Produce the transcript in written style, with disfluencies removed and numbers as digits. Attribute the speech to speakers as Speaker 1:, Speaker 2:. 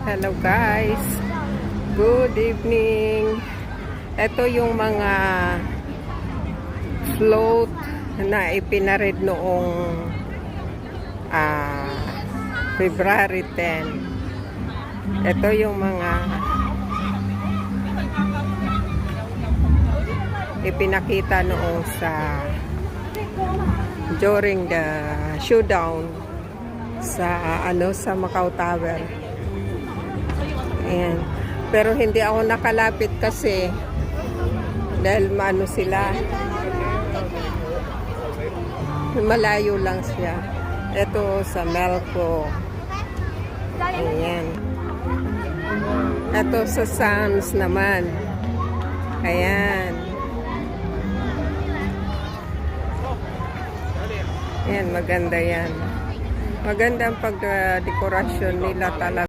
Speaker 1: Hello guys, good evening. Ito yung mga float na ipinarid noong February 10. Ito yung mga ipinakita noong during the showdown sa Macau Tower. Ayan. Pero hindi ako nakalapit kasi dahil sila, malayo lang siya. Ito sa Melco. Ayan. Ito sa Sands naman. Ayan. Ayan, maganda yan. Maganda ang pagdekorasyon nila talaga.